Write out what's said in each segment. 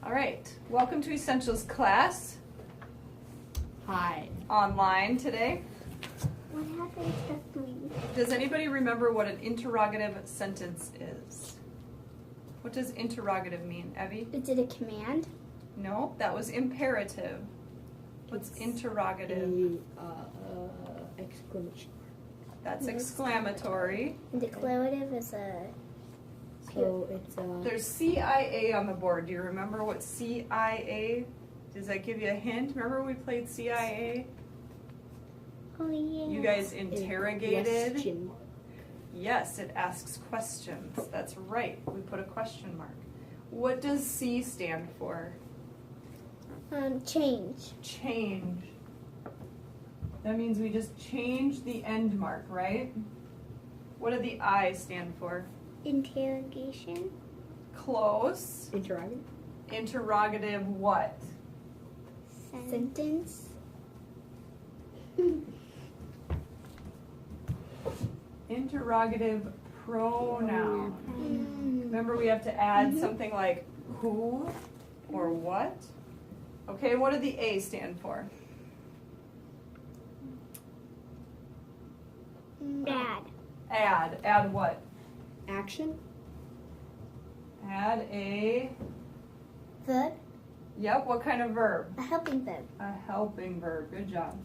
All right, welcome to Essentials class. Hi. Online today. What happened to me? Does anybody remember what an interrogative sentence is? What does interrogative mean, Evie? Is it a command? No, that was imperative. What's interrogative? Exclamation. That's exclamatory. And declarative is a. So it's There's CIA on the board. Do you remember what CIA? Does that give you a hint? Remember we played CIA? Oh yeah. You guys interrogated? question mark. Yes, it asks questions. That's right. We put a question mark. What does C stand for? Change. Change. That means we just change the end mark, right? What did the I stand for? Interrogation. Close. Interrogative. Interrogative what? Sentence. Interrogative pronoun. Mm. Remember we have to add something like who or what? Okay, what did the A stand for? Bad. Add. Add what? Action. Add a, Verb. yep, what kind of verb? A helping verb. A helping verb. Good job.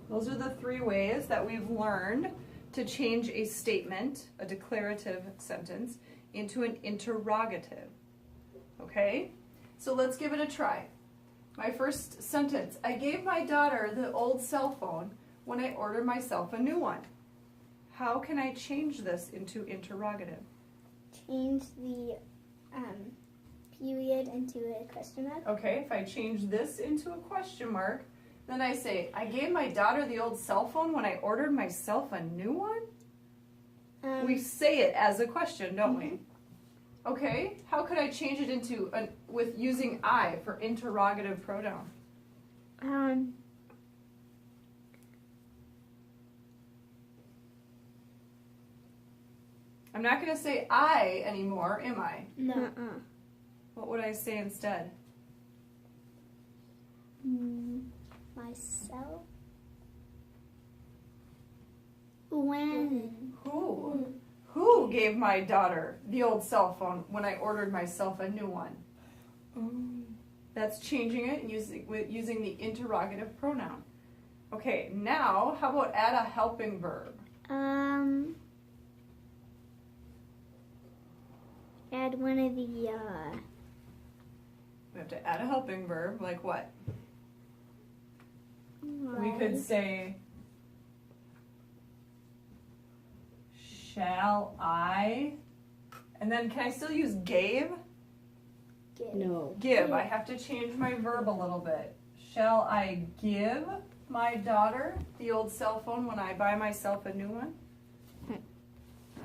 Those are the three ways that we've learned to change a statement, a declarative sentence, into an interrogative. Okay? So let's give it a try. My first sentence, I gave my daughter the old cell phone when I ordered myself a new one. How can I change this into interrogative? Change the period into a question mark. Okay, if I change this into a question mark, then I say, I gave my daughter the old cell phone when I ordered myself a new one? We say it as a question, don't we? Okay, how could I change it into, with using I for interrogative pronoun? I'm not going to say I anymore, am I? No. What would I say instead? Myself. When. Who? Who gave my daughter the old cell phone when I ordered myself a new one? That's changing it and using the interrogative pronoun. Okay, now how about add a helping verb? Add one of the We have to add a helping verb, like what? We could say, shall I? And then can I still use gave? No. Give. I have to change my verb a little bit. Shall I give my daughter the old cell phone when I buy myself a new one?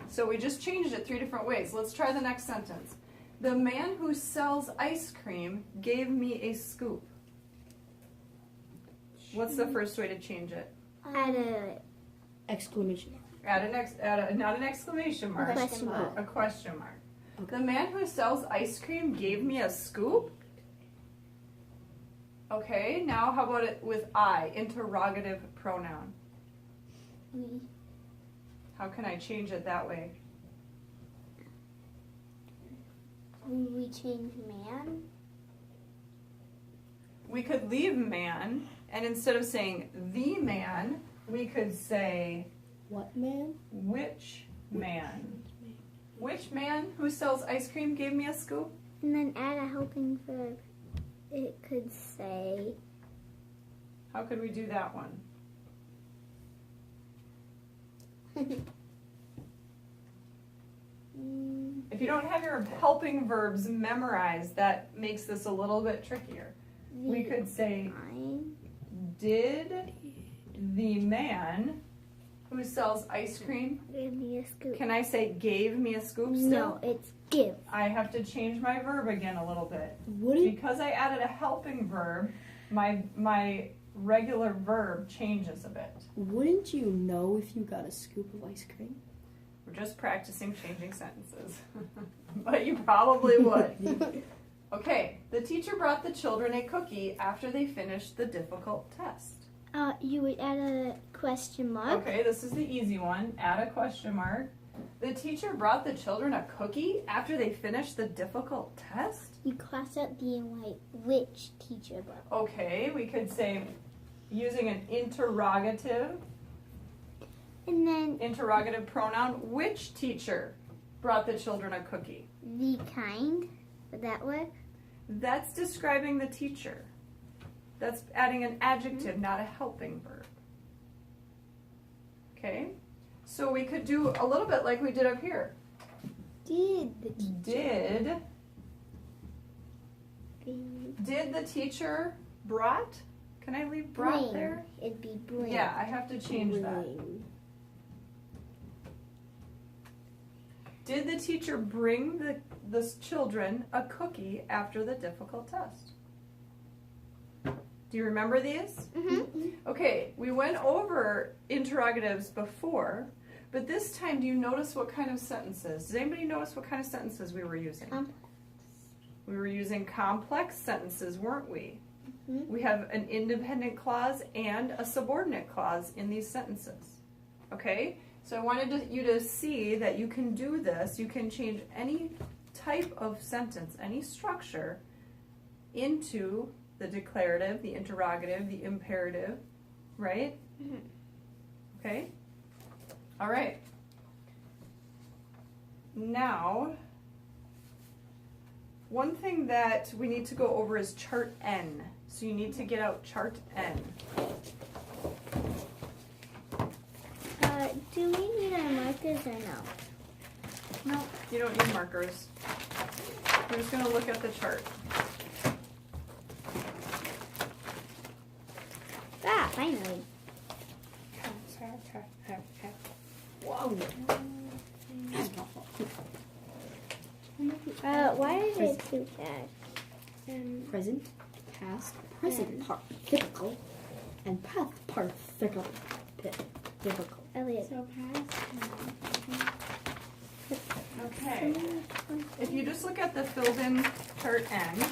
So we just changed it 3 different ways. Let's try the next sentence. The man who sells ice cream gave me a scoop. What's the first way to change it? Add a Exclamation mark. Not an exclamation mark. question mark. A question mark. Okay. The man who sells ice cream gave me a scoop? Okay, now how about it with I, interrogative pronoun? How can I change it that way? We change man. We could leave man, and instead of saying the man, we could say What man? which man? Which man who sells ice cream gave me a scoop? And then add a helping verb. It could say, How could we do that one? If you don't have your helping verbs memorized, that makes this a little bit trickier. We could say, did the man who sells ice cream, give me a scoop. can I say gave me a scoop still? No, it's give. I have to change my verb again a little bit. Wouldn't Because I added a helping verb, my regular verb changes a bit. Wouldn't you know if you got a scoop of ice cream? We're just practicing changing sentences. but you probably would. Okay, the teacher brought the children a cookie after they finished the difficult test. You would add a question mark. Okay, this is the easy one. Add a question mark. The teacher brought the children a cookie after they finished the difficult test? You cross out the and write which teacher brought. Okay, we could say using an interrogative And then pronoun, which teacher brought the children a cookie? the kind. Would that work? That's describing the teacher. That's adding an adjective, not a helping verb. Okay? So we could do a little bit like we did up here. Did the teacher? Did the teacher brought? Can I leave brought there? It'd be bring. Yeah, I have to change that. Bring. Did the teacher bring the children a cookie after the difficult test? Do you remember these? Mm-hmm. Okay, we went over interrogatives before, but this time do you notice what kind of sentences? Does anybody notice what kind of sentences we were using? We were using complex sentences, weren't we? Mm-hmm. We have an independent clause and a subordinate clause in these sentences. Okay? So I wanted you to see that you can do this. You can change any type of sentence, any structure, into the declarative, the interrogative, the imperative, right? Mm-hmm. Okay? All right. Now, one thing that we need to go over is chart N. So you need to get out chart N. Do we need our markers or no? No, you don't need markers. We're just going to look at the chart. Finally. Whoa. Why is it too fast? Present, past, present participle, and past participle. Difficult. Elliot. So past. Okay. If you just look at the filled in chart N,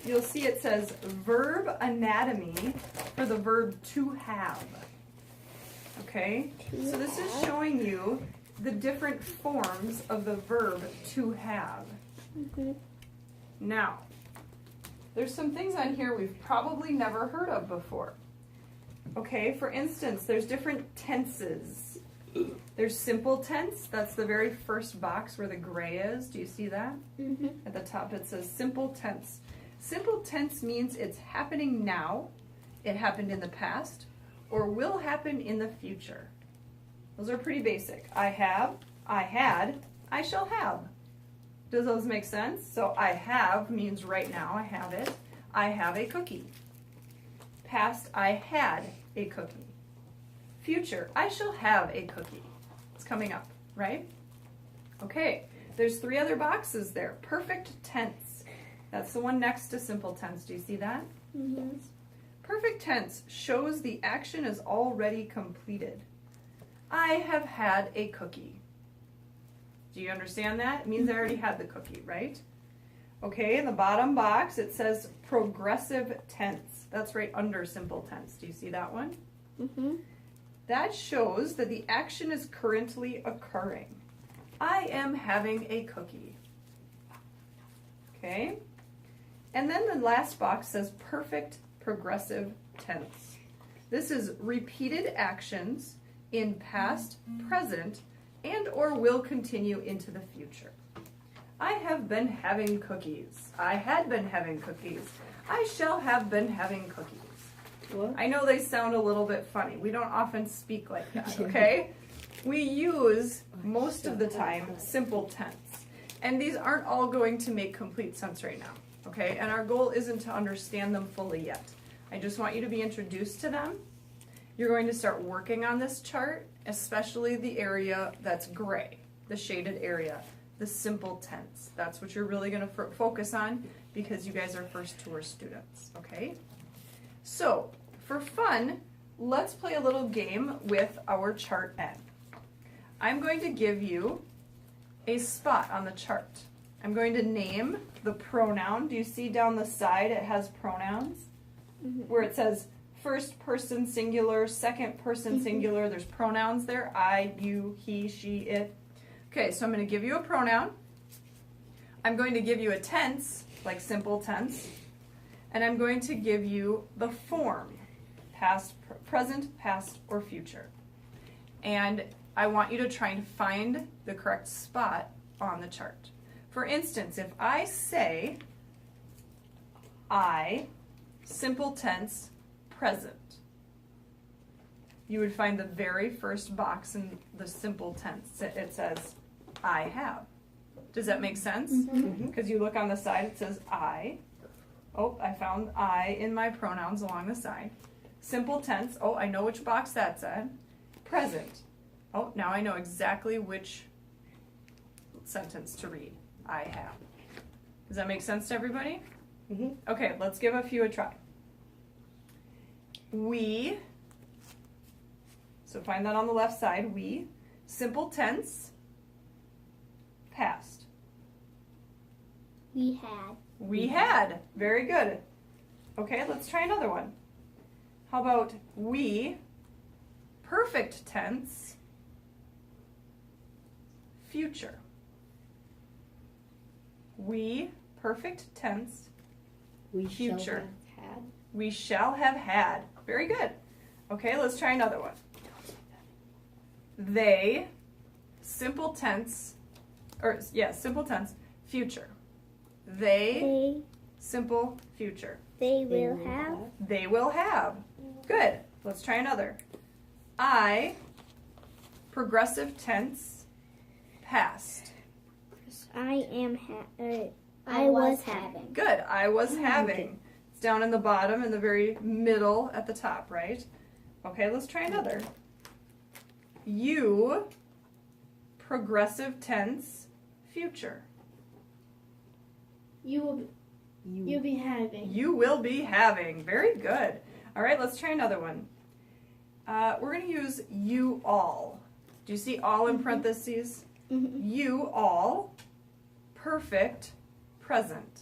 you'll see it says verb anatomy for the verb to have. Okay? So this is showing you the different forms of the verb to have. Now, there's some things on here we've probably never heard of before. Okay, for instance, there's different tenses. There's simple tense, that's the very first box where the gray is. Do you see that? Mm-hmm. At the top it says simple tense. Simple tense means it's happening now, it happened in the past, or will happen in the future. Those are pretty basic. I have, I had, I shall have. Does those make sense? So I have means right now, I have it. I have a cookie. Past, I had a cookie. Future, I shall have a cookie. It's coming up, right? Okay, there's 3 other boxes there. Perfect tense. That's the one next to simple tense. Do you see that? Mm-hmm. Perfect tense shows the action is already completed. I have had a cookie. Do you understand that? It means I already had the cookie, right? Okay, in the bottom box it says progressive tense. That's right under simple tense. Do you see that one? Mm-hmm. That shows that the action is currently occurring. I am having a cookie. Okay? And then the last box says perfect progressive tense. This is repeated actions in past, present, and or will continue into the future. I have been having cookies. I had been having cookies. I shall have been having cookies. What? I know they sound a little bit funny. We don't often speak like that, okay? We use, most of the time, simple tense. And these aren't all going to make complete sense right now, okay? And our goal isn't to understand them fully yet. I just want you to be introduced to them. You're going to start working on this chart, especially the area that's gray, the shaded area, the simple tense. That's what you're really going to focus on because you guys are first tour students, okay? So, for fun, let's play a little game with our chart N. I'm going to give you a spot on the chart. I'm going to name the pronoun. Do you see down the side it has pronouns? Where it says first person singular, second person singular. There's pronouns there. I, you, he, she, it. Okay, so I'm going to give you a pronoun. I'm going to give you a tense, like simple tense. And I'm going to give you the form, past, present, past, or future. And I want you to try and find the correct spot on the chart. For instance, if I say I, simple tense, present, you would find the very first box in the simple tense. It says I have. Does that make sense? Because you look on the side, it says I. Oh, I found I in my pronouns along the side. Simple tense. Oh, I know which box that's at. Present. Oh, now I know exactly which sentence to read. I have. Does that make sense to everybody? Okay, let's give a few a try. We. So find that on the left side. We. Simple tense. Past. We had. We had. Very good. Okay, let's try another one. How about we, perfect tense, future. We, perfect tense, We future. shall have had. We shall have had. Very good. Okay, let's try another one. They, simple tense, simple tense, future. They, simple future. They will have. They will have. Good. Let's try another. I, progressive tense, past. I was having. Good. I was having. It's down in the bottom and the very middle at the top, right? Okay, let's try another. You, progressive tense, future. You'll be having. You will be having. Very good. All right, let's try another one. We're going to use you all. Do you see all in parentheses? You all, perfect, present.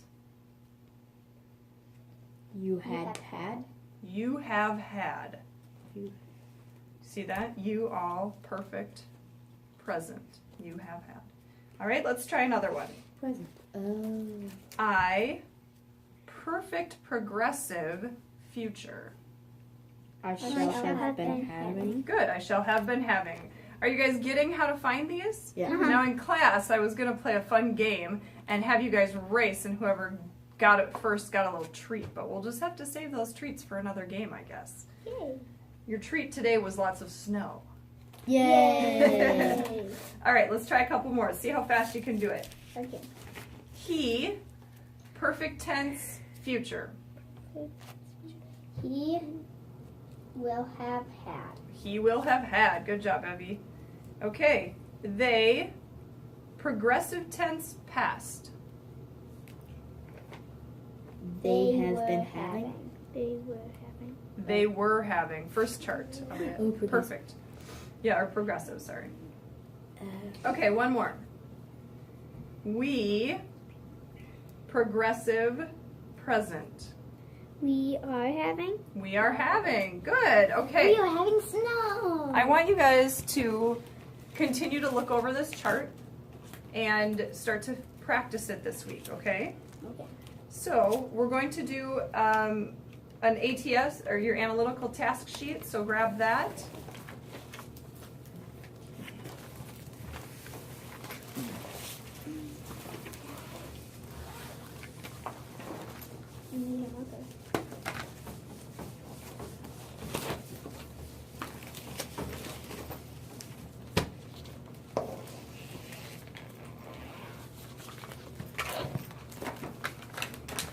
You had had. You have had. You. See that? You all, perfect, present. You have had. All right, let's try another one. Present. Oh. I, perfect, progressive, future. I shall have been having. Good. I shall have been having. Are you guys getting how to find these? Yeah. Now in class, I was going to play a fun game and have you guys race, and whoever got it first got a little treat. But we'll just have to save those treats for another game, I guess. Yay. Your treat today was lots of snow. Yay! All right, let's try a couple more. See how fast you can do it. Okay. He, perfect tense, future. He will have had. He will have had. Good job, Evie. Okay. They, progressive tense, past. They has were been having. They were having. They were having. First chart. Okay. Oh, progressive. Perfect. Yeah, or progressive, sorry. Okay, one more. We, progressive, present. We are having. We are having. Good. Okay. We are having snow. I want you guys to continue to look over this chart and start to practice it this week, okay? Okay. So we're going to do an ATS, or your analytical task sheet, so grab that. Yeah, okay.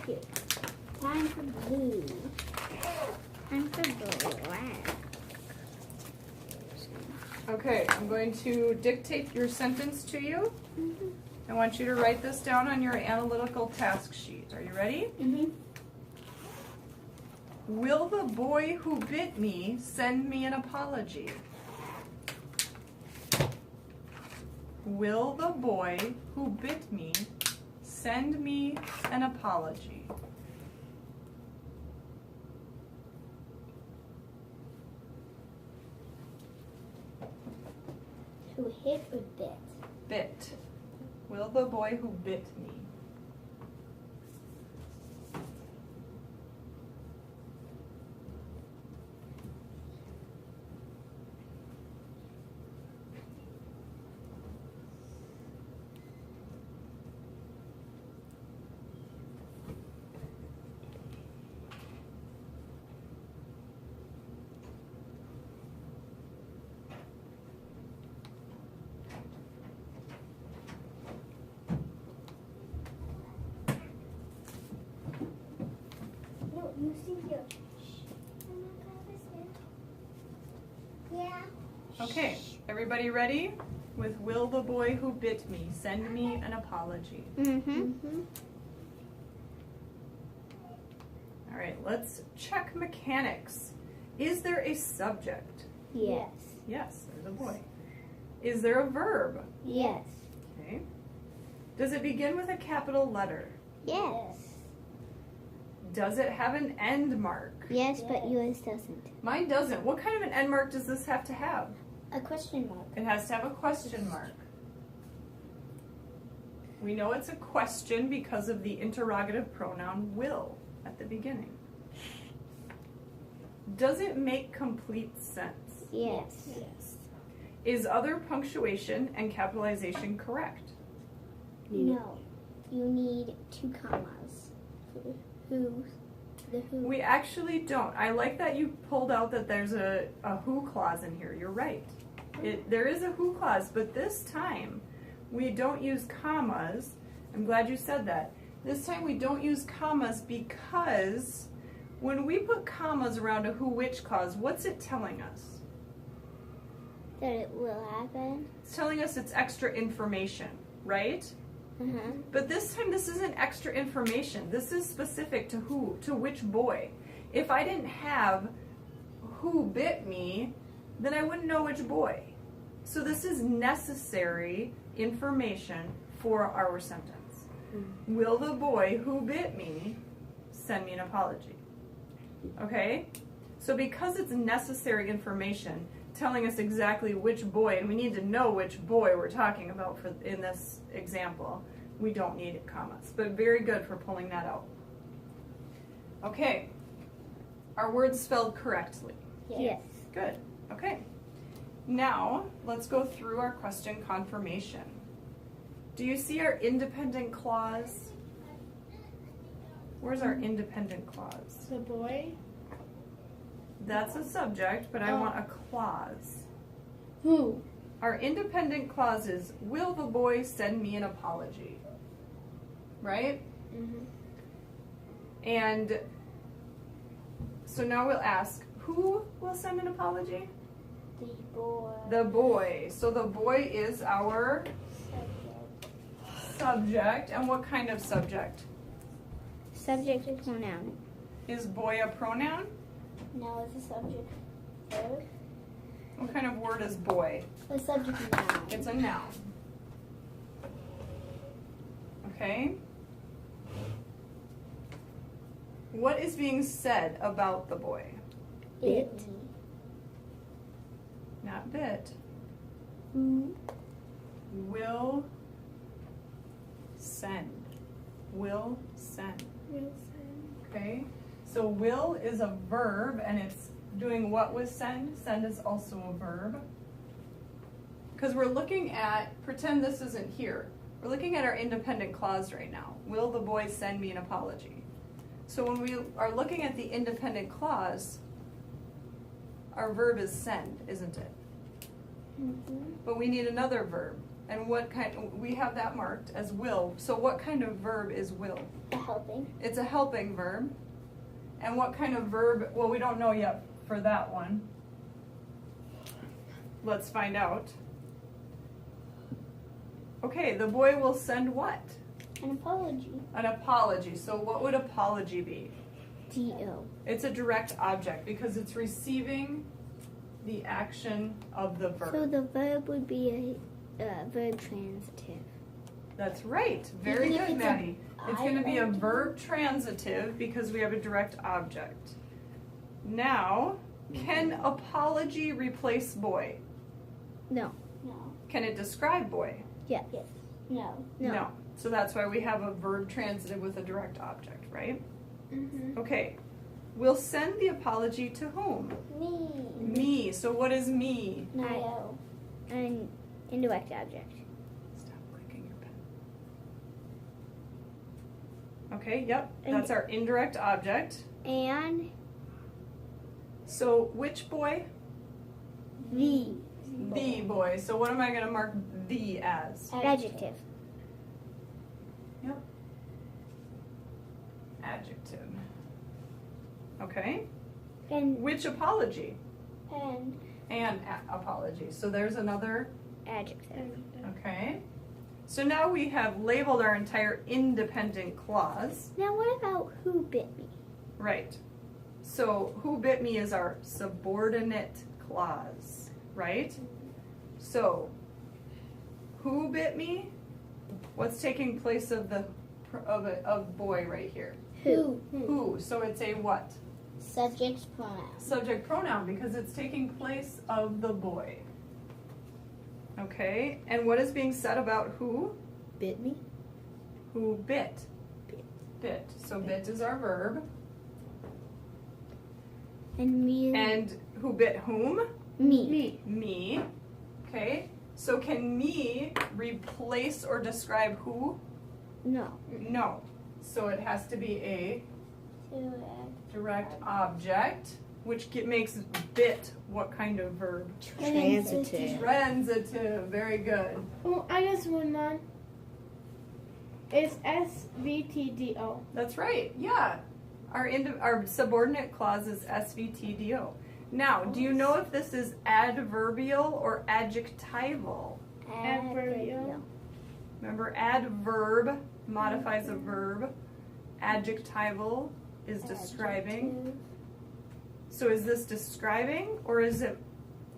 Here. Time for blue. Time for black. Okay, I'm going to dictate your sentence to you. I want you to write this down on your analytical task sheet. Are you ready? Will the boy who bit me send me an apology? Will the boy who bit me send me an apology. Who hit or bit? Bit. Will the boy who bit me. No, you see here. Yeah. Okay, everybody ready? With will the boy who bit me send me an apology. Mm-hmm. All right, let's check mechanics. Is there a subject? Yes. Yes, there's a boy. Is there a verb? Yes. Okay. Does it begin with a capital letter? Yes. Does it have an end mark? Yes, but yours doesn't. Mine doesn't. What kind of an end mark does this have to have? A question mark. It has to have a question mark. We know it's a question because of the interrogative pronoun will at the beginning. Does it make complete sense? Yes. Is other punctuation and capitalization correct? No. You need 2 commas. Who? The who. We actually don't. I like that you pulled out that there's a who clause in here. You're right. There is a who clause, but this time we don't use commas. I'm glad you said that. This time we don't use commas because when we put commas around a who which clause, what's it telling us? That it will happen. It's telling us it's extra information, right? Uh-huh. But this time this isn't extra information. This is specific to who, to which boy. If I didn't have who bit me, then I wouldn't know which boy. So this is necessary information for our sentence. Will the boy who bit me send me an apology? Okay? So because it's necessary information telling us exactly which boy, and we need to know which boy we're talking about for in this example, we don't need commas. But very good for pulling that out. Okay. Are words spelled correctly? Yes. Good. Okay. Now, let's go through our question confirmation. Do you see our independent clause? Where's our independent clause? The boy. That's a subject, but I want a clause. Who? Our independent clause is, will the boy send me an apology? Right? Mm-hmm. And so now we'll ask, who will send an apology? The boy. The boy. So the boy is our subject. And what kind of subject? Subject pronoun. Is boy a pronoun? Now it's a subject verb. What kind of word is boy? A subject noun. It's a noun. Okay? What is being said about the boy? Bit. Not bit. Who? Will send. Will send. Okay? So will is a verb and it's doing what with send? Send is also a verb. Because we're looking at, pretend this isn't here. We're looking at our independent clause right now. Will the boy send me an apology? So when we are looking at the independent clause, our verb is send, isn't it? Mm-hmm. But we need another verb. And what kind, we have that marked as will. So what kind of verb is will? A helping. It's a helping verb. And what kind of verb, well, we don't know yet for that one. Let's find out. Okay, the boy will send what? An apology. An apology. So what would apology be? D-O. It's a direct object because it's receiving the action of the verb. So the verb would be a verb transitive. That's right. Very Even if good, it's a Maddie. It's going to be a IOD. verb transitive because we have a direct object. Now, can apology replace boy? No. No. Can it describe boy? Yes. Yes. No. No. So that's why we have a verb transitive with a direct object, right? Mm-hmm. Okay. We'll send the apology to whom? Me. Me. So what is me? No. An indirect object. Stop clicking your pen. Okay, yep. And- That's our indirect object. And So which boy? the The boy. So what am I going to mark the as? adjective. Adjective. Okay. And Which apology? And And apology. So there's another. adjective. Okay. So now we have labeled our entire independent clause. Now what about who bit me? Right. So who bit me is our subordinate clause, right? So who bit me? What's taking place of the of boy right here? Who? Who? So it's a what? subject pronoun. Subject pronoun because it's taking place of the boy. Okay. And what is being said about who? Bit me? Who bit? Bit. Bit. So bit is our verb. And me. And who bit whom? me. Me. Okay. So can me replace or describe who? No. No. So it has to be a To add. direct object, which makes bit what kind of verb? Transitive. Transitive. Very good. Oh, I just one more. It's SVTDO. That's right. Yeah. Our subordinate clause is SVTDO. Now, do you know if this is adverbial or adjectival? Adverbial. Remember, adverb modifies a verb. Adjectival is describing. So is this describing or is it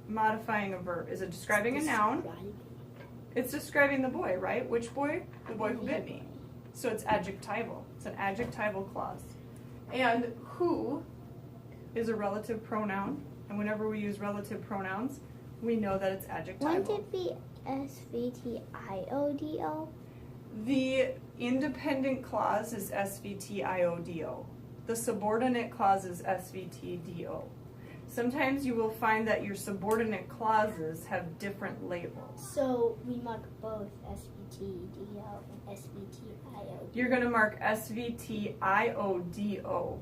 modifying a verb? Is it describing a noun? It's describing the boy, right? Which boy? The boy who bit me. So it's adjectival. It's an adjectival clause. And who is a relative pronoun. And whenever we use relative pronouns, we know that it's adjectival. Wouldn't it be SVTIODO? The independent clause is SVTIODO. The subordinate clause is SVTDO. Sometimes you will find that your subordinate clauses have different labels. So we mark both SVTDO and SVTIO. You're going to mark SVTIODO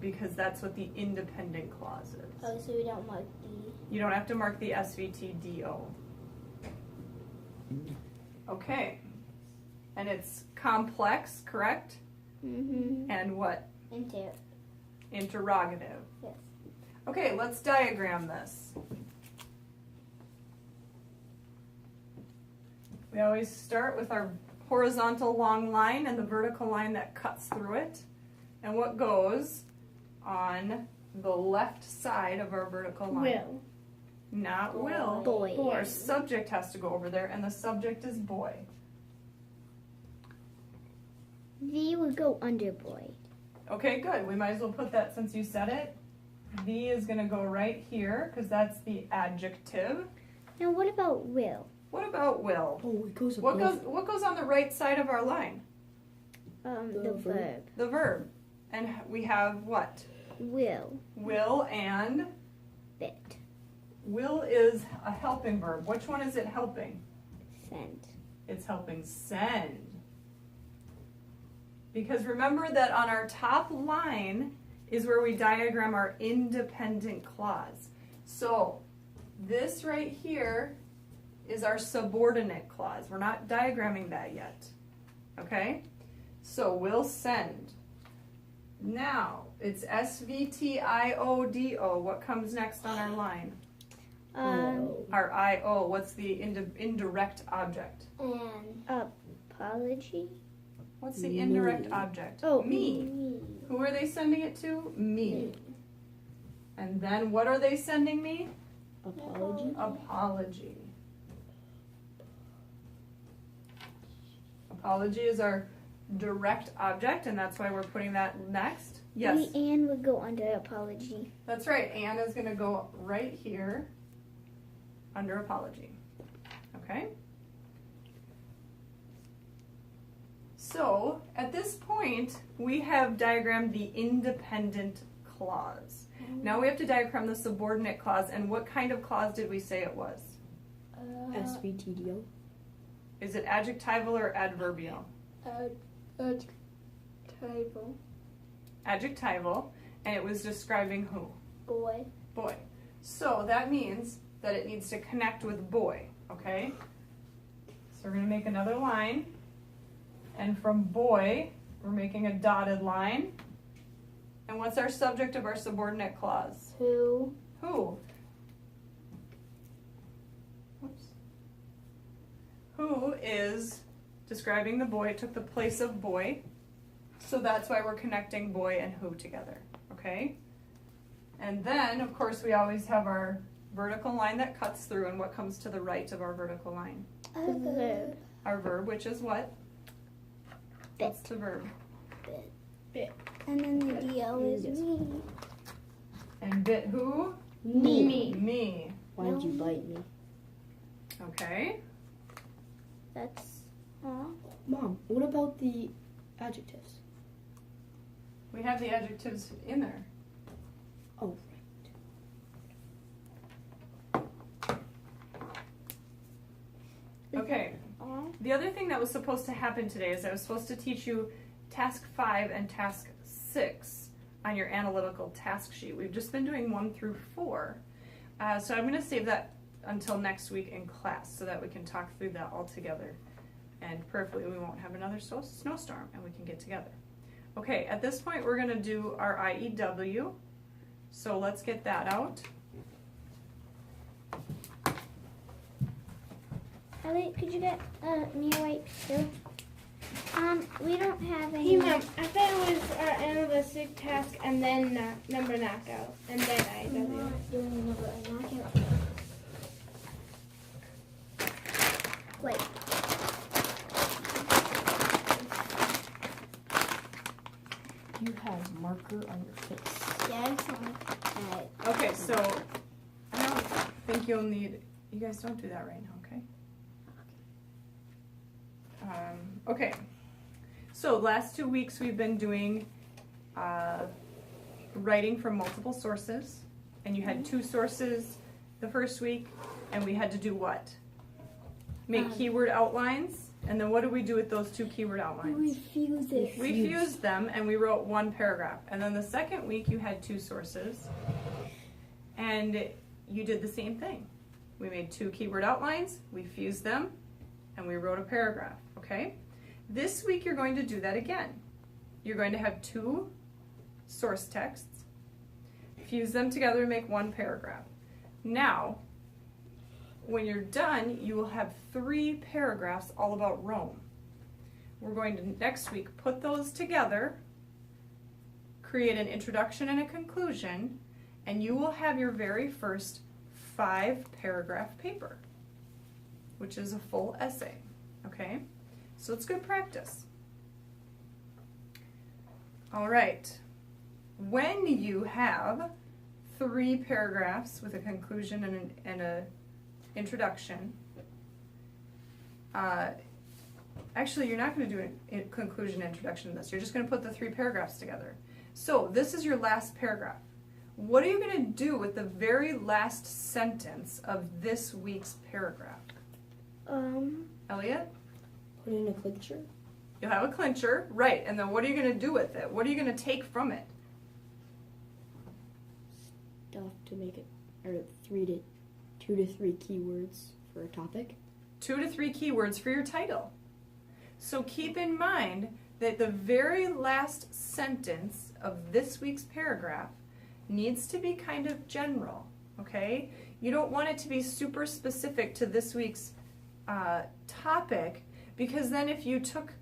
because that's what the independent clause is. Oh, so we don't mark the. You don't have to mark the SVTDO. Okay. And it's complex, correct? Mm-hmm. And what? Interrogative. Yes. Okay, let's diagram this. We always start with our horizontal long line and the vertical line that cuts through it. And what goes on the left side of our vertical line? Will. Not will. Boy. Our subject has to go over there, and the subject is boy. The would go under boy. Okay, good. We might as well put that since you said it. The is going to go right here because that's the adjective. Now what about will? What about will? Oh, it goes What above. goes on the right side of our line? The The verb. verb. The verb. And we have what? Will. Will and Bit. will is a helping verb. Which one is it helping? Send. It's helping send. Because remember that on our top line is where we diagram our independent clause. So this right here is our subordinate clause. We're not diagramming that yet. Okay? So we'll send. Now, it's SVTIODO. What comes next on our line? Our IO. What's the indirect object? And Apology. What's the Me. indirect object? Oh, me. me. Who are they sending it to? Me. And then what are they sending me? Apology. Apology. Apology is our direct object, and that's why we're putting that next. Yes, The and would go under apology. that's right. And is going to go right here under apology. Okay? So, at this point, we have diagrammed the independent clause. Now we have to diagram the subordinate clause, and what kind of clause did we say it was? SVTDO. Is it adjectival or adverbial? Adjectival. Adjectival, and it was describing who? Boy. Boy. So that means that it needs to connect with boy, okay? So we're going to make another line, and from boy, we're making a dotted line. And what's our subject of our subordinate clause? Who? Who? Whoops. Who is describing the boy, it took the place of boy. So that's why we're connecting boy and who together, okay? And then, of course, we always have our vertical line that cuts through, and what comes to the right of our vertical line? Verb. Our verb, which is what? Bit. What's the verb? And then the DO is me. And bit who? Me. Me. Why'd you bite me? Okay. That's Mom, what about the adjectives? We have the adjectives in there. Oh, Okay. The other thing that was supposed to happen today is I was supposed to teach you task 5 and task 6 on your analytical task sheet. We've just been doing 1 through 4. So I'm going to save that until next week in class so that we can talk through that all together. And prayerfully we won't have another snowstorm and we can get together. Okay, at this point we're going to do our IEW. So let's get that out. Ellie, could you get me a wipe too? We don't have any. Hey, Mom, I thought it was our analytic task and then number knockout and then I'm IW. not doing another knockout. Wait. you have marker on your face. Yeah, I saw it. Okay, so I don't think you'll need, you guys don't do that right now, okay? Okay, so last 2 weeks we've been doing writing from multiple sources, and you had 2 sources the first week, and we had to do what? Make keyword outlines, and then what did we do with those 2 keyword outlines? Refuse it. We fused them and we wrote 1 paragraph. And then the second week you had 2 sources and you did the same thing. We made 2 keyword outlines, we fused them, and we wrote a paragraph, okay? This week you're going to do that again. You're going to have 2 source texts, fuse them together and make 1 paragraph. Now, when you're done, you will have 3 paragraphs all about Rome. We're going to next week put those together, create an introduction and a conclusion, and you will have your very first 5-paragraph paper, which is a full essay, okay? So it's good practice. All right, when you have 3 paragraphs with a conclusion and a introduction, actually you're not going to do a conclusion introduction in this, you're just going to put the 3 paragraphs together. So this is your last paragraph. What are you going to do with the very last sentence of this week's paragraph? Elliot? Put in a clincher. You'll have a clincher, right, and then what are you going to do with it? What are you going to take from it? Stuff to make it, or 2 to 3 keywords for a topic. 2 to 3 keywords for your title. So keep in mind that the very last sentence of this week's paragraph needs to be kind of general, okay? You don't want it to be super specific to this week's topic, because then if you took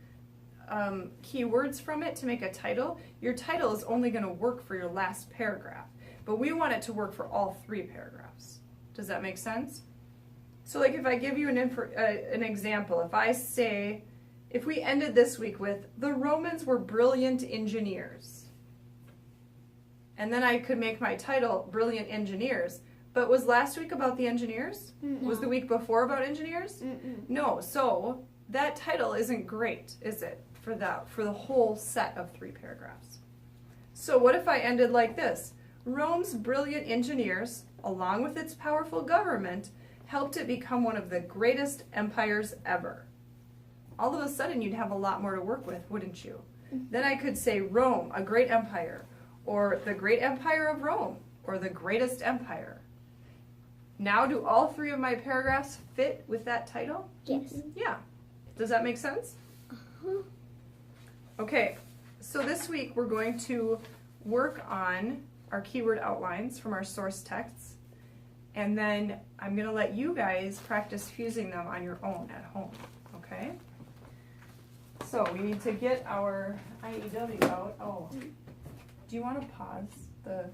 keywords from it to make a title, your title is only going to work for your last paragraph. But we want it to work for all 3 paragraphs. Does that make sense? So like if I give you an example, if I say if we ended this week with, the Romans were brilliant engineers. And then I could make my title, Brilliant Engineers. But was last week about the engineers? Was the week before about engineers? No, so that title isn't great, is it? For the whole set of 3 paragraphs. So what if I ended like this? Rome's brilliant engineers, along with its powerful government, helped it become one of the greatest empires ever. All of a sudden you'd have a lot more to work with, wouldn't you? Then I could say Rome, a great empire, or the great empire of Rome, or the greatest empire. Now do all 3 of my paragraphs fit with that title? Yes. Yeah. Does that make sense? Okay, so this week we're going to work on our keyword outlines from our source texts, and then I'm going to let you guys practice fusing them on your own at home, okay? So we need to get our IEW out. Oh, do you want to pause the